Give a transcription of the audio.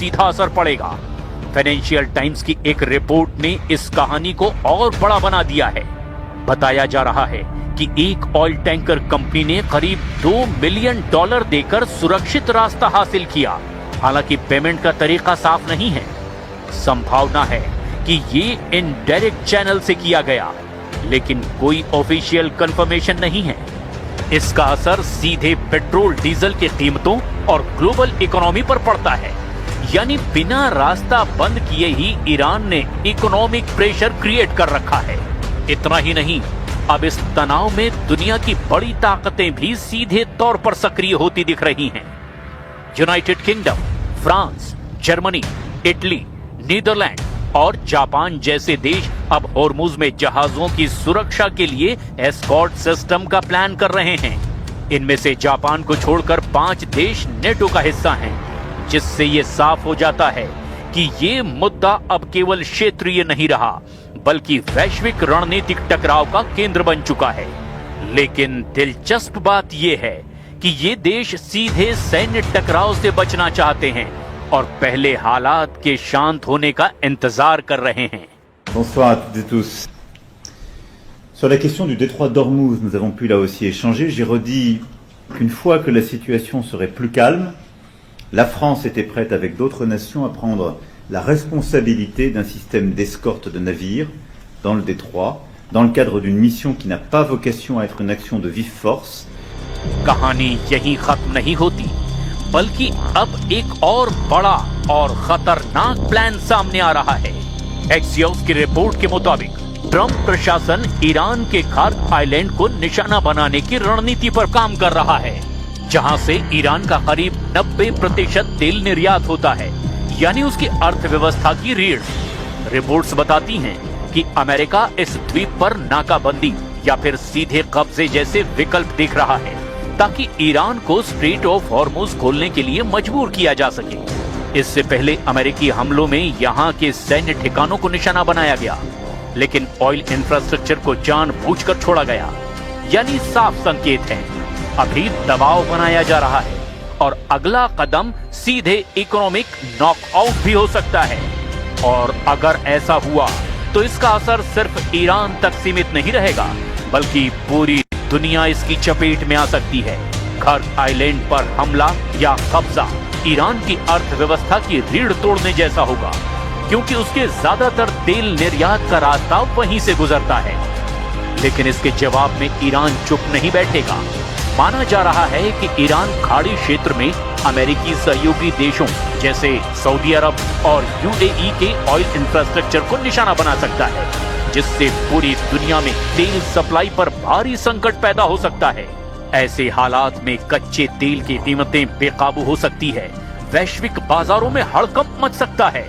सीधा असर पड़ेगा। फाइनेंशियल टाइम्स की एक रिपोर्ट ने इस कहानी को और बड़ा बना दिया है। बताया जा रहा है कि एक ऑयल टैंकर कंपनी ने करीब $2 मिलियन देकर सुरक्षित रास्ता हासिल किया। हालांकि पेमेंट का तरीका साफ नहीं है। संभावना है कि ये इनडायरेक्ट चैनल से किया गया, लेकिन कोई ऑफिशियल कंफर्मेशन नहीं है। इसका असर सीधे पेट्रोल डीजल की कीमतों और ग्लोबल इकोनॉमी पर पड़ता है। यानी बिना रास्ता बंद किए ही ईरान ने इकोनॉमिक प्रेशर क्रिएट कर रखा है। इतना ही नहीं, अब इस तनाव में दुनिया की बड़ी ताकतें भी सीधे तौर पर सक्रिय होती दिख रही हैं। United Kingdom, France, Germany, Italy, Netherland और जापान जैसे देश अब होर्मुज में जहाजों की सुरक्षा के लिए एस्कॉर्ट सिस्टम का प्लान कर रहे हैं। इनमें से जापान को छोड़कर 5 देश नेटो का हिस्सा हैं, जिससे ये साफ हो जाता है कि ये मुद्दा अब केवल क्षेत्रीय नहीं रहा, बल्कि वैश्विक रणनीतिक टकराव का केंद्र बन चुका है। लेकिन दिलचस्प बात यह है कि ये देश सीधे सैन्य टकराव से बचना चाहते हैं और पहले हालात के शांत होने का इंतजार कर रहे हैं। Bonsoir à toutes et tous. Sur la question du détroit d'Ormuz, nous avons pu là aussi échanger. J'ai redit qu'une fois que la situation serait plus calme, la France était prête avec d'autres nations à prendre la responsabilité d'un système d'escorte de navires dans le détroit, dans le cadre d'une mission qui n'a pas vocation à être une action de vive force. कहानी यही खत्म नहीं होती, बल्कि अब एक और बड़ा और खतरनाक प्लान सामने आ रहा है। एक्सियोस की रिपोर्ट के मुताबिक ट्रंप प्रशासन ईरान के खार्क आइलैंड को निशाना बनाने की रणनीति पर काम कर रहा है, जहां से ईरान का करीब 90% तेल निर्यात होता है, यानी उसकी अर्थव्यवस्था की रीढ़। रिपोर्ट्स बताती हैं कि अमेरिका इस द्वीप पर नाकाबंदी या फिर सीधे कब्जे जैसे विकल्प देख रहा है, ताकि ईरान को स्ट्रेट ऑफ हॉर्मुज खोलने के लिए मजबूर किया जा सके। इससे पहले अमेरिकी हमलों में यहां के सैन्य ठिकानों को निशाना बनाया गया, लेकिन ऑयल इंफ्रास्ट्रक्चर को जानबूझकर छोड़ा गया। यानी साफ संकेत है, अभी दबाव बनाया जा रहा है और अगला कदम सीधे इकोनॉमिक नॉकआउट भी हो सकता है। और अगर ऐसा हुआ तो इसका असर सिर्फ ईरान तक सीमित नहीं रहेगा, बल्कि पूरी दुनिया इसकी चपेट में आ सकती है। खार्क आइलैंड पर हमला या कब्जा ईरान की अर्थव्यवस्था की रीढ़ तोड़ने जैसा होगा, क्योंकि उसके ज्यादातर तेल निर्यात का रास्ता वहीं से गुजरता है। लेकिन इसके जवाब में ईरान चुप नहीं बैठेगा। माना जा रहा है कि ईरान खाड़ी क्षेत्र में अमेरिकी सहयोगी देशों जैसे सऊदी अरब और यूएई के ऑयल इंफ्रास्ट्रक्चर को निशाना बना सकता है, जिससे पूरी दुनिया में तेल सप्लाई पर भारी संकट पैदा हो सकता है। ऐसे हालात में कच्चे तेल की कीमतें बेकाबू हो सकती है, वैश्विक बाजारों में हड़कंप मच सकता है